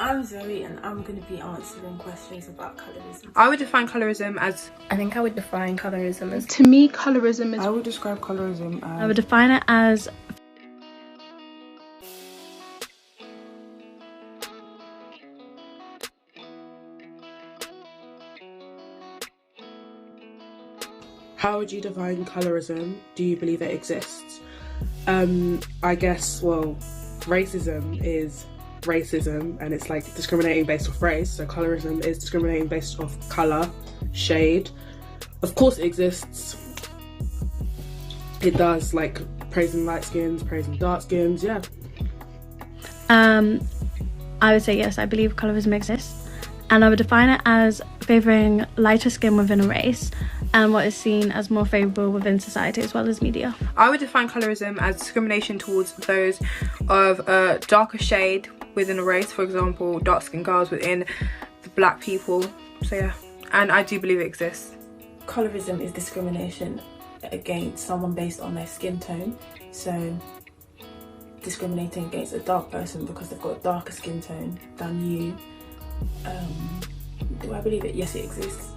I'm Zoe and I'm going to be answering questions about colorism. I would define colorism as... I think I would define colorism as... To me, colorism is... I would describe colorism as... I would define it as... How would you define colorism? Do you believe it exists? I guess, well, racism is racism and it's like discriminating based off race. So colorism is discriminating based off colour, shade. Of course it exists. It does, like praising light skins, praising dark skins, yeah. I would say yes, I believe colorism exists. And I would define it as favouring lighter skin within a race and what is seen as more favourable within society as well as media. I would define colorism as discrimination towards those of a darker shade within a race, for example, dark-skinned girls within the black people. So yeah, and I do believe it exists. Colorism is discrimination against someone based on their skin tone. So discriminating against a dark person because they've got a darker skin tone than you. Do I believe it? Yes, it exists.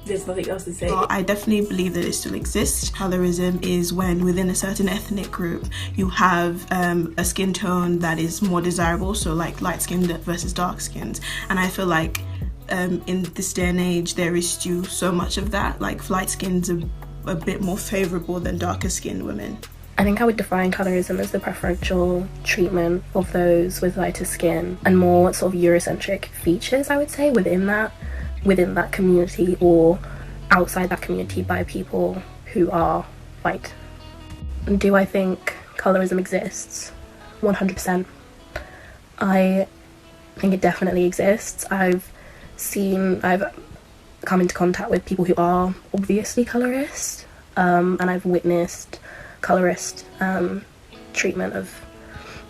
There's nothing else to say. Well, I definitely believe that it still exists. Colorism is when within a certain ethnic group you have a skin tone that is more desirable, so like light-skinned versus dark-skinned. And I feel like in this day and age there is still so much of that, like light-skinned are a bit more favourable than darker-skinned women. I think I would define colorism as the preferential treatment of those with lighter skin and more sort of Eurocentric features, I would say, within that community or outside that community by people who are white. Do I think colorism exists? 100%. I think it definitely exists. I've come into contact with people who are obviously colorist, and I've witnessed colorist treatment of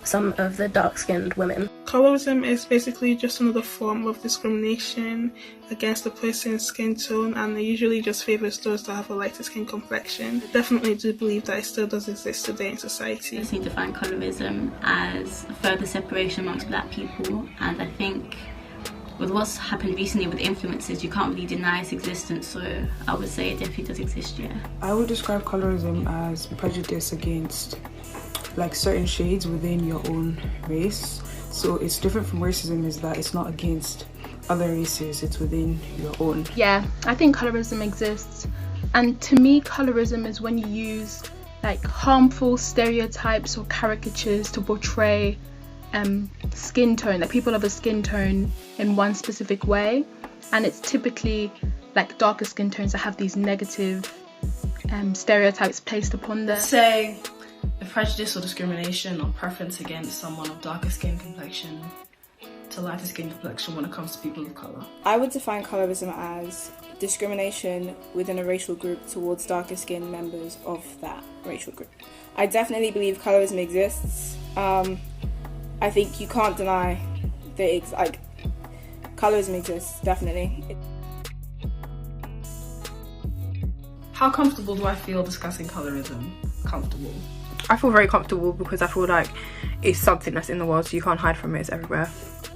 some of the dark-skinned women. Colorism is basically just another form of discrimination against a person's skin tone, and it usually just favours those that have a lighter skin complexion. I definitely do believe that it still does exist today in society. I define colorism as further separation amongst black people, and I think with what's happened recently with influences, you can't really deny its existence, so I would say it definitely does exist, yeah. I would describe colorism as prejudice against like certain shades within your own race. So it's different from racism is that it's not against other races, it's within your own. Yeah, I think colorism exists, and to me colorism is when you use like harmful stereotypes or caricatures to portray skin tone, like people have a skin tone in one specific way, and it's typically like darker skin tones that have these negative stereotypes placed upon them. Say a prejudice or discrimination or preference against someone of darker skin complexion to lighter skin complexion when it comes to people of colour. I would define colorism as discrimination within a racial group towards darker skinned members of that racial group. I definitely believe colorism exists. I think you can't deny that colorism exists, definitely. How comfortable do I feel discussing colorism? Comfortable. I feel very comfortable because I feel like it's something that's in the world, so you can't hide from it, it's everywhere.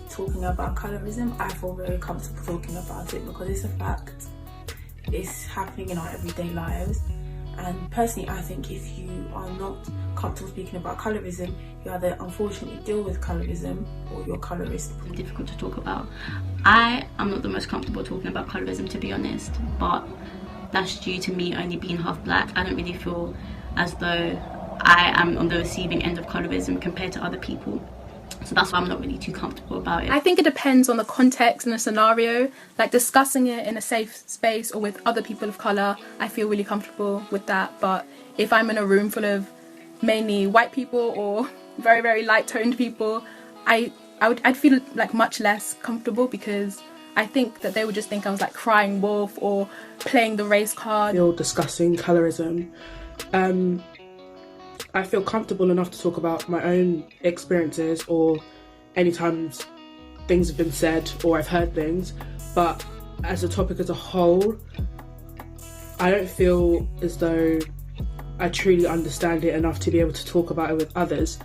Talking about colorism, I feel very comfortable talking about it because it's a fact. It's happening in our everyday lives. And personally, I think if you are not comfortable speaking about colorism, you either unfortunately deal with colorism or you're colorist. It's difficult to talk about. I am not the most comfortable talking about colorism, to be honest, but that's due to me only being half black. I don't really feel as though I am on the receiving end of colorism compared to other people. So that's why I'm not really too comfortable about it. I think it depends on the context and the scenario. Like discussing it in a safe space or with other people of colour, I feel really comfortable with that. But if I'm in a room full of mainly white people or very, very light-toned people, I'd feel like much less comfortable because I think that they would just think I was like crying wolf or playing the race card. You're discussing colorism. I feel comfortable enough to talk about my own experiences or any times things have been said or I've heard things, but as a topic as a whole, I don't feel as though I truly understand it enough to be able to talk about it with others,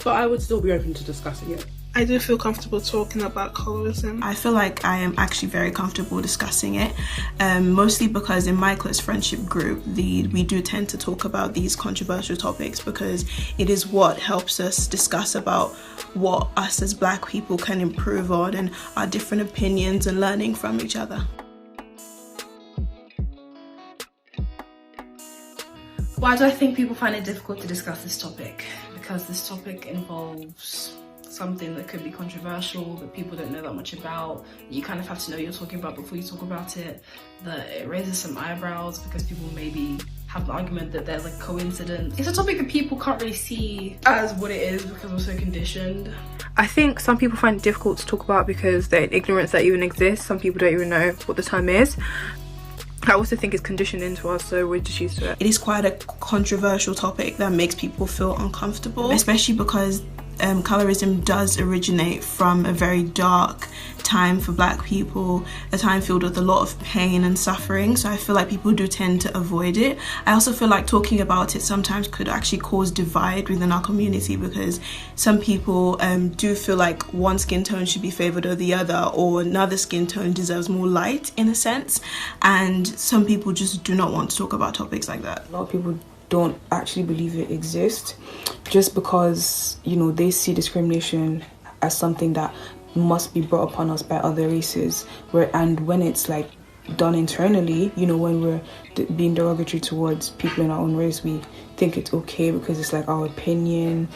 but I would still be open to discussing it. I do feel comfortable talking about colorism. I feel like I am actually very comfortable discussing it, mostly because in my close friendship group, we do tend to talk about these controversial topics because it is what helps us discuss about what us as Black people can improve on and our different opinions and learning from each other. Why do I think people find it difficult to discuss this topic? Because this topic involves something that could be controversial, that people don't know that much about. You kind of have to know what you're talking about before you talk about it. That it raises some eyebrows because people maybe have the argument that there's a coincidence. It's a topic that people can't really see as what it is because we're so conditioned. I think some people find it difficult to talk about because they're in ignorance that even exists. Some people don't even know what the term is. I also think it's conditioned into us, so we're just used to it. It is quite a controversial topic that makes people feel uncomfortable, especially because colorism does originate from a very dark time for Black people, a time filled with a lot of pain and suffering, so I feel like people do tend to avoid it. I also feel like talking about it sometimes could actually cause divide within our community because some people do feel like one skin tone should be favoured over the other, or another skin tone deserves more light in a sense, and some people just do not want to talk about topics like that. A lot of people don't actually believe it exists just because, you know, they see discrimination as something that must be brought upon us by other races, and when it's like done internally, you know, when we're being derogatory towards people in our own race, we think it's okay because it's like our opinion,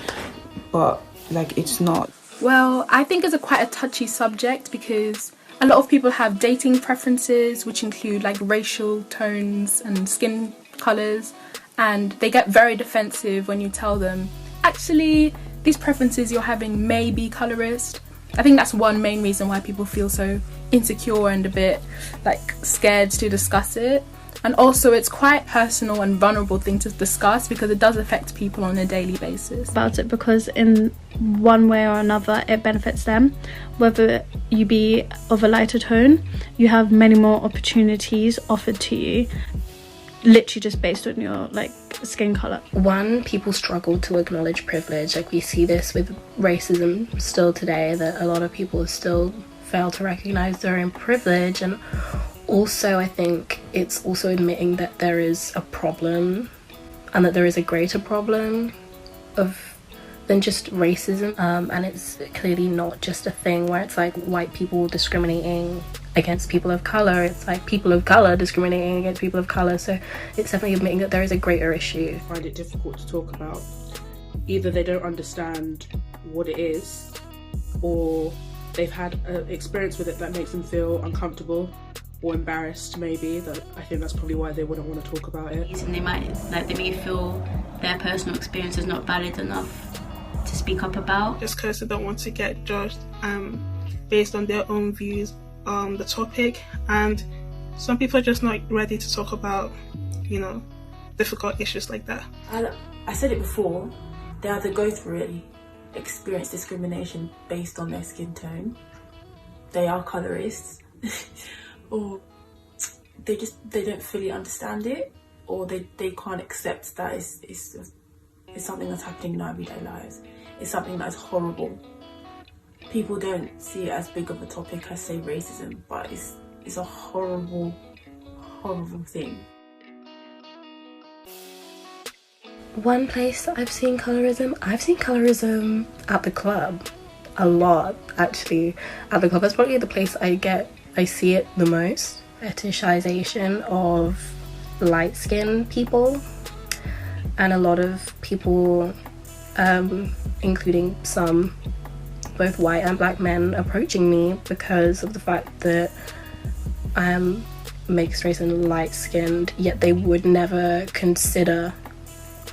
but like it's not. Well, I think it's quite a touchy subject because a lot of people have dating preferences which include like racial tones and skin colours, and they get very defensive when you tell them, actually, these preferences you're having may be colourist. I think that's one main reason why people feel so insecure and a bit like scared to discuss it. And also it's quite personal and vulnerable thing to discuss because it does affect people on a daily basis. About it because in one way or another it benefits them. Whether you be of a lighter tone, you have many more opportunities offered to you, literally just based on your like skin colour. One, people struggle to acknowledge privilege. Like we see this with racism still today, that a lot of people still fail to recognise their own privilege. And also I think it's also admitting that there is a problem and that there is a greater problem than just racism, and it's clearly not just a thing where it's like white people discriminating against people of colour. It's like people of colour discriminating against people of colour, so it's definitely admitting that there is a greater issue. I find it difficult to talk about. Either they don't understand what it is, or they've had an experience with it that makes them feel uncomfortable or embarrassed, maybe. That I think that's probably why they wouldn't want to talk about it. And they may feel their personal experience is not valid enough to speak up about. Just because they don't want to get judged based on their own views on the topic, and some people are just not ready to talk about, you know, difficult issues like that. I said it before, they either go through it, experience discrimination based on their skin tone, they are colorists, or they don't fully understand it, or they can't accept that it's something that's happening in our everyday lives. It's something that's horrible. People don't see it as big of a topic as, say, racism, but it's a horrible, horrible thing. One place that I've seen colorism at the club. A lot, actually. At the club, that's probably the place I see it the most. Fetishization of light-skinned people. And a lot of people, including some both white and black men, approaching me because of the fact that I am mixed race and light-skinned, yet they would never consider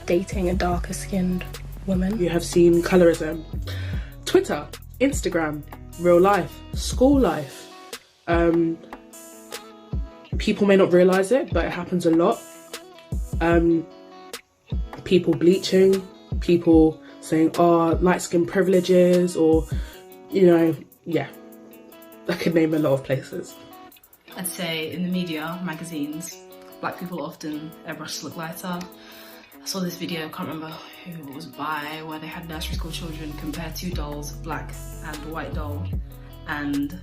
dating a darker skinned woman. You have seen colorism. Twitter, Instagram, real life, school life. People may not realise it, but it happens a lot. People bleaching, people saying, oh, light skin privileges, or, you know, yeah. I could name a lot of places. I'd say in the media, magazines, black people often airbrushed to look lighter. saw this video, I can't remember who it was by, where they had nursery school children compare two dolls, black and white doll, and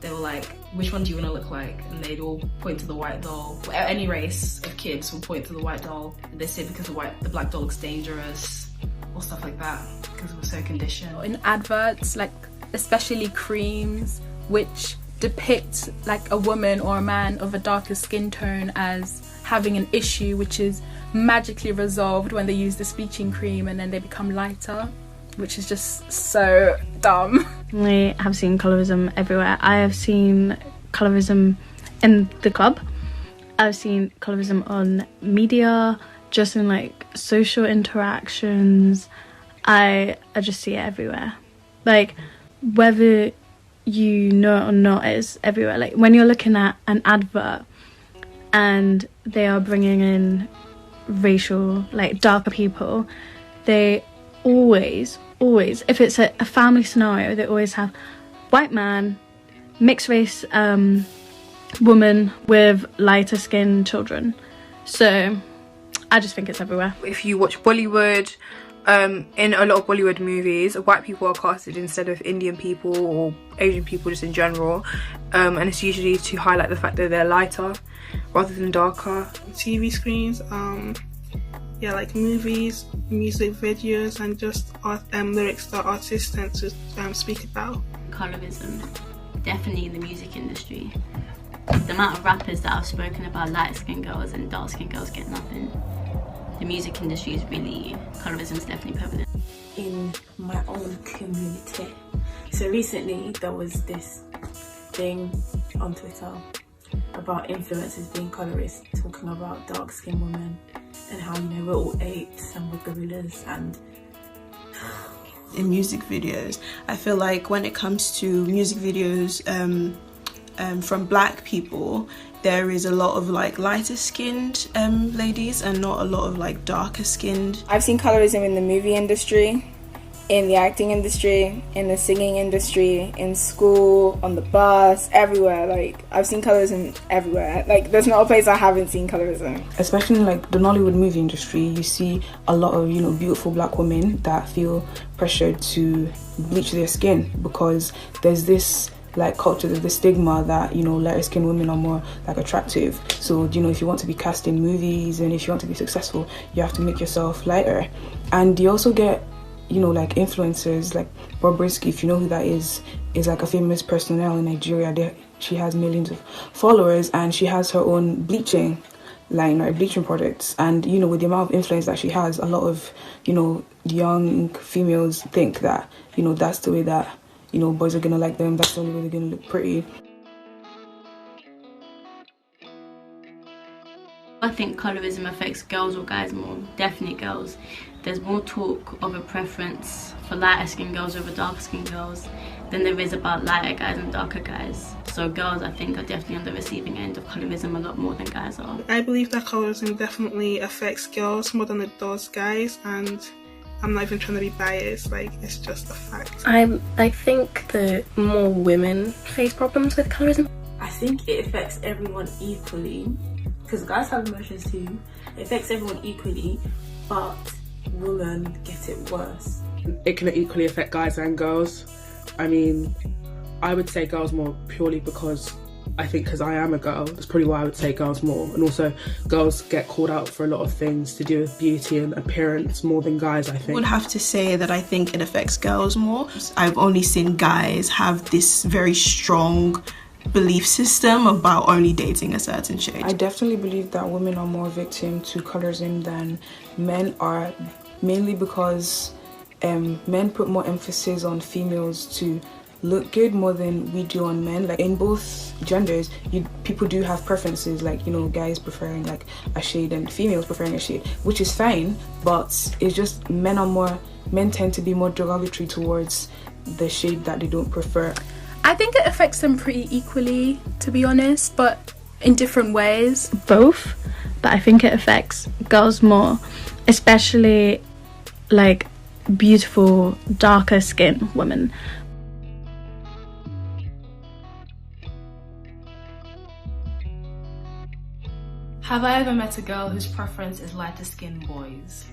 they were like, which one do you want to look like? And they'd all point to the white doll. Any race of kids will point to the white doll, and they say because the black doll looks dangerous or stuff like that, because we're so conditioned. In adverts, like especially creams, which depict like a woman or a man of a darker skin tone as having an issue which is magically resolved when they use this bleaching cream, and then they become lighter, which is just so dumb. I have seen colorism everywhere. I have seen colorism in the club. I've seen colorism on media, just in like social interactions. I just see it everywhere. Like, whether you know it or not, it's everywhere. Like when you're looking at an advert and they are bringing in racial, like darker people, they always, if it's a family scenario, they always have white man, mixed race woman with lighter skinned children. So I just think it's everywhere. If you watch Bollywood, in a lot of Bollywood movies, white people are casted instead of Indian people or Asian people just in general, and it's usually to highlight the fact that they're lighter rather than darker. TV screens, yeah, like movies, music videos, and just lyrics that artists tend to speak about. Colorism, definitely in the music industry. The amount of rappers that have spoken about light-skinned girls and dark-skinned girls get nothing. The music industry is really, colorism is definitely prevalent. In my own community. So recently there was this thing on Twitter about influencers being colorists, talking about dark-skinned women and how, you know, we're all apes and we're gorillas. And in music videos, I feel like when it comes to music videos from black people, there is a lot of like lighter skinned ladies and not a lot of like darker skinned. I've seen colorism in the movie industry, in the acting industry, in the singing industry, in school, on the bus, everywhere. Like, I've seen colorism everywhere. Like, there's not a place I haven't seen colorism. Especially in like the Nollywood movie industry, you see a lot of, you know, beautiful black women that feel pressured to bleach their skin because there's this like culture, there's the stigma that, you know, lighter skinned women are more like attractive. So, you know, if you want to be cast in movies and if you want to be successful, you have to make yourself lighter. And you also get, you know, like influencers like Bobrisky, if you know who that is like a famous personnel in Nigeria. She has millions of followers and she has her own bleaching line, or bleaching products. And, you know, with the amount of influence that she has, a lot of, you know, young females think that, you know, that's the way that, you know, boys are gonna like them, that's the only way they're gonna look pretty. I think colorism affects girls or guys more. Definitely girls. There's more talk of a preference for lighter skinned girls over darker skinned girls than there is about lighter guys and darker guys. So girls, I think, are definitely on the receiving end of colorism a lot more than guys are. I believe that colorism definitely affects girls more than it does guys, and I'm not even trying to be biased, like, it's just a fact. I think that more women face problems with colorism. I think it affects everyone equally, because guys have emotions too. It affects everyone equally, but women get it worse. It can equally affect guys and girls. I mean, I would say girls more purely because I think because I am a girl, that's probably why I would say girls more. And also girls get called out for a lot of things to do with beauty and appearance more than guys, I think. I would have to say that I think it affects girls more. I've only seen guys have this very strong belief system about only dating a certain shade. I definitely believe that women are more victim to colorism than men are, mainly because men put more emphasis on females to look good more than we do on men. Like, in both genders, people do have preferences, like, you know, guys preferring like a shade and females preferring a shade, which is fine, but it's just men tend to be more derogatory towards the shade that they don't prefer. I think it affects them pretty equally, to be honest, but in different ways. Both, but I think it affects girls more, especially like beautiful darker skin women. Have I ever met a girl whose preference is lighter skinned boys?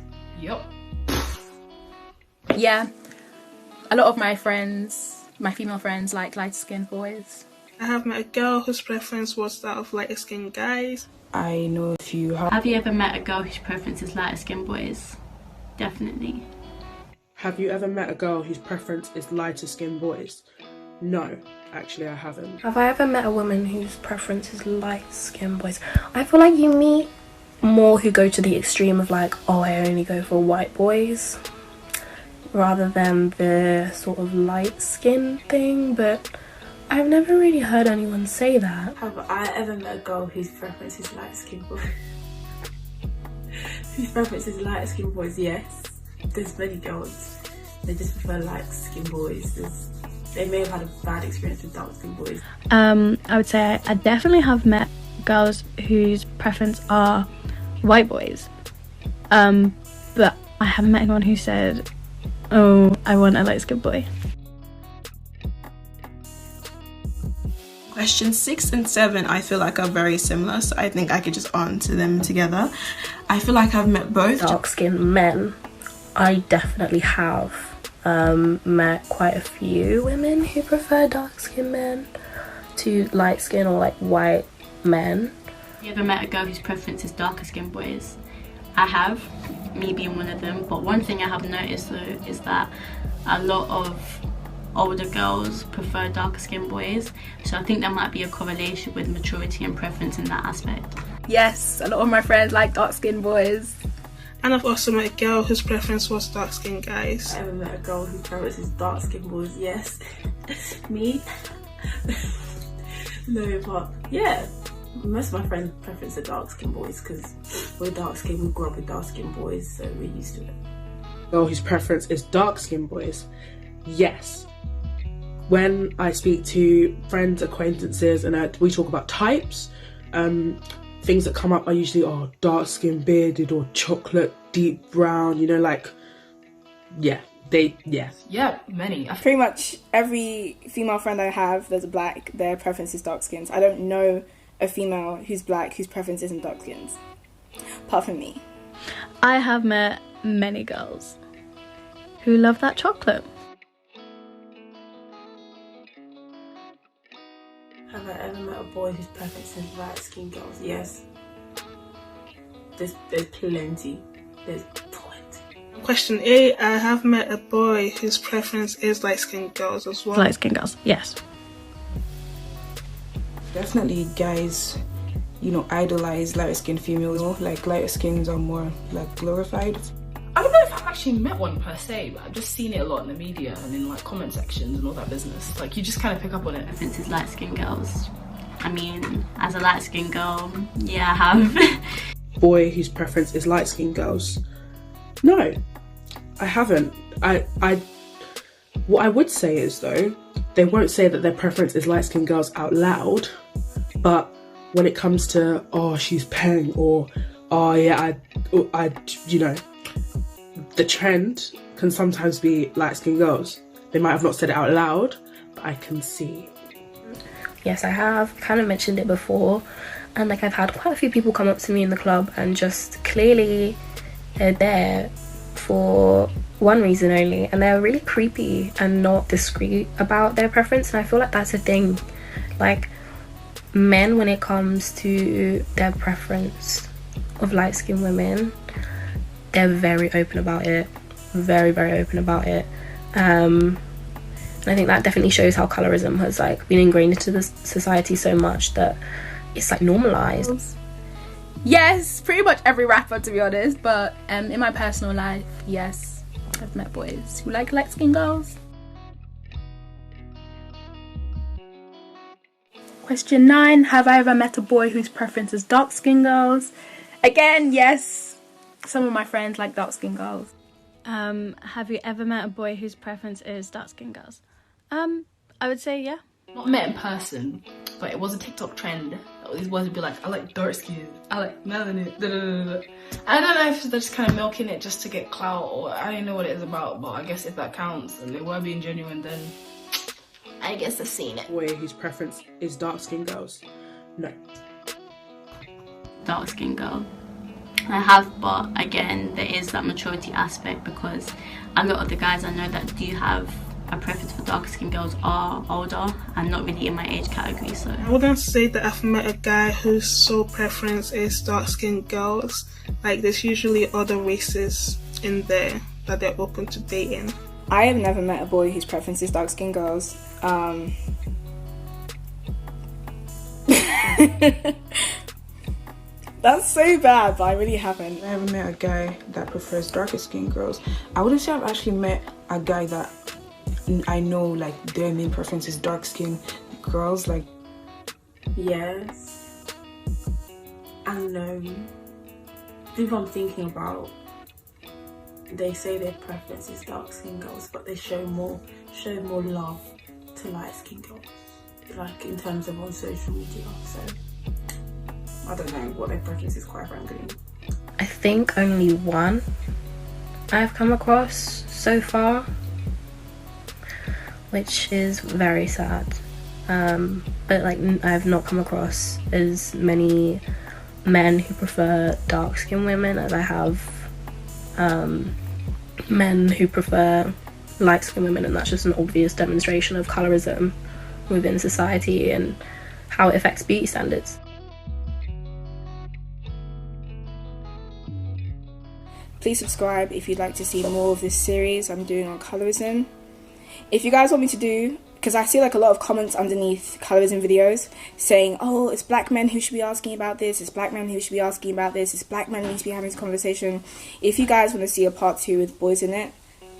Yup. Yeah, a lot of my friends, my female friends, like lighter skinned boys. I have met a girl whose preference was that of lighter skinned guys. I know a few. Have you ever met a girl whose preference is lighter skinned boys? Definitely. Have you ever met a girl whose preference is lighter skinned boys? No, actually I haven't. Have I ever met a woman whose preference is light-skinned boys? I feel like you meet more who go to the extreme of like, oh, I only go for white boys, rather than the sort of light-skin thing, but I've never really heard anyone say that. Have I ever met a girl whose preference is light-skinned boys? Whose preference is light-skinned boys? Yes. There's many girls, they just prefer light-skinned boys. They may have had a bad experience with dark-skinned boys. I would say I definitely have met girls whose preference are white boys. But I haven't met anyone who said, oh, I want a light-skinned boy. Questions 6 and 7 I feel like are very similar, so I think I could just answer them together. I feel like I've met both Dark-skinned men. I definitely have met quite a few women who prefer dark-skinned men to light-skinned or like white men. You ever met a girl whose preference is darker skinned boys? I have, me being one of them, but one thing I have noticed though is that a lot of older girls prefer darker skinned boys, so I think there might be a correlation with maturity and preference in that aspect. Yes, a lot of my friends like dark skinned boys. And I've also met a girl whose preference was dark skinned guys. I ever met a girl whose preference is dark-skinned boys? Yes. Me? No, but yeah, most of my friends' preference are dark-skinned boys because we're dark-skinned, we grew up with dark-skinned boys, so we're used to it. Girl whose preference is dark-skinned boys? Yes. When I speak to friends, acquaintances, and we talk about types, things that come up are usually dark skin, bearded, or chocolate, deep brown, you know, like, yeah. Yeah, many. Pretty much every female friend I have that's black, their preference is dark skins. I don't know a female who's black whose preference isn't dark skins, apart from me. I have met many girls who love that chocolate. Have I ever met a boy whose preference is light-skinned girls? Yes. There's plenty. There's plenty. Question 8, I have met a boy whose preference is light-skinned girls as well. Light-skinned girls, yes. Definitely guys, you know, idolize lighter-skinned females. Like lighter skins are more like glorified. I don't know if I've actually met one per se, but I've just seen it a lot in the media and in like comment sections and all that business. Like you just kind of pick up on it. Preference is light skinned girls. I mean, as a light skinned girl, yeah, I have. Boy whose preference is light-skinned girls? No, I haven't. What I would say is though, they won't say that their preference is light-skinned girls out loud, but when it comes to she's peng, or I you know, the trend can sometimes be light-skinned girls. They might have not said it out loud, but I can see. Yes, I have kind of mentioned it before, and like I've had quite a few people come up to me in the club and just clearly they're there for one reason only, and they're really creepy and not discreet about their preference. And I feel like that's a thing, like men, when it comes to their preference of light-skinned women, they're very open about it, very open about it. And I think that definitely shows how colorism has like been ingrained into the society so much that it's like normalized. Yes, pretty much every rapper to be honest, but in my personal life, yes, I've met boys who like light-skinned girls. Question 9, have I ever met a boy whose preference is dark-skinned girls? Again, yes, some of my friends like dark-skinned girls. Have you ever met a boy whose preference is dark-skinned girls? I would say yeah. Not met in person, but it was a TikTok trend. These boys would be like, I like dark skin, I like melanin, da, da, da, da. I don't know if they're just kind of milking it just to get clout, or I don't know what it is about, but I guess if that counts and they were being genuine, then I guess I've seen it. Boy whose preference is dark-skinned girls? No. dark-skinned girl. I have, but again, there is that maturity aspect, because a lot of the guys I know that do have a preference for dark-skinned girls are older and not really in my age category. So I wouldn't say that I've met a guy whose sole preference is dark-skinned girls. Like, there's usually other races in there that they're open to dating. I have never met a boy whose preference is dark-skinned girls. That's so bad, but I really haven't. I haven't met a guy that prefers darker skinned girls. I wouldn't say I've actually met a guy that I know like their main preference is dark skinned girls. Like, yes and no. People I'm thinking about, they say their preference is dark skinned girls, but they show more love to light skinned girls, like in terms of on social media. So I don't know what their preference is, quite frankly. I think only one I've come across so far, which is very sad. But like, I've not come across as many men who prefer dark-skinned women as I have men who prefer light-skinned women, and that's just an obvious demonstration of colorism within society and how it affects beauty standards. Please subscribe if you'd like to see more of this series I'm doing on colorism. If you guys want me to do, because I see like a lot of comments underneath colorism videos saying, oh, it's black men who should be asking about this, it's black men who should be asking about this, it's black men who need to be having this conversation. If you guys want to see a part 2 with boys in it,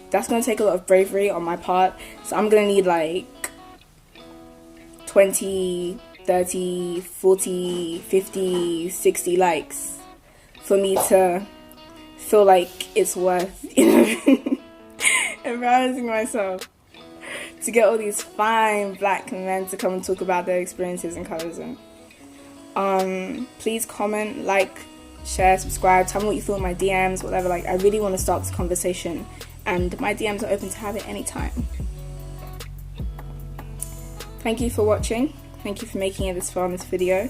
that's going to take a lot of bravery on my part. So I'm going to need like 20, 30, 40, 50, 60 likes for me to feel like it's worth, you know, embarrassing myself to get all these fine black men to come and talk about their experiences in colorism. Please comment, like, share, subscribe, tell me what you thought in my DMs, whatever. Like, I really want to start this conversation, and my DMs are open to have it anytime. Thank you for watching. Thank you for making it this far in this video,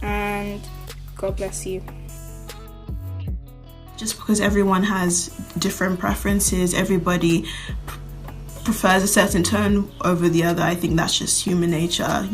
and God bless you. Just because everyone has different preferences, everybody prefers a certain tone over the other. I think that's just human nature.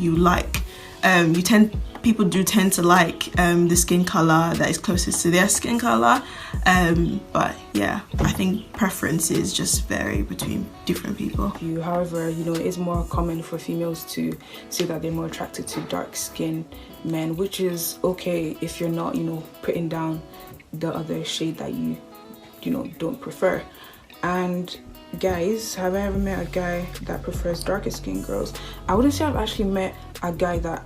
People do tend to like the skin color that is closest to their skin color. But yeah, I think preferences just vary between different people. However, you know, it is more common for females to say that they're more attracted to dark-skinned men, which is okay if you're not, you know, putting down the other shade that you know, don't prefer. And guys, have I ever met a guy that prefers darker skinned girls? I wouldn't say I've actually met a guy that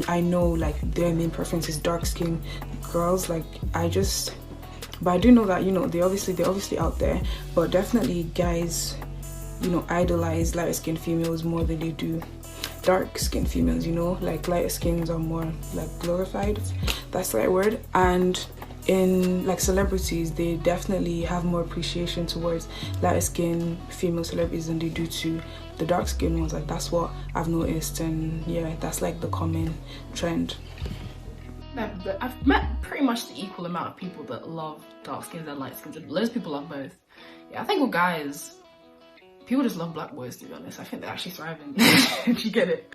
I know like their main preference is dark skinned girls. Like, but I do know that, you know, they're obviously out there, but definitely guys, you know, idolize lighter skinned females more than they do dark skinned females, you know, like lighter skins are more like glorified, if that's the right word. And in like celebrities, they definitely have more appreciation towards lighter skinned female celebrities than they do to the dark skinned ones. Like, that's what I've noticed, and yeah, that's like the common trend. I've met pretty much the equal amount of people that love dark skins and light skins. Loads of people love both. Yeah, I think with guys, people just love black boys, to be honest. I think they're actually thriving. If you get it.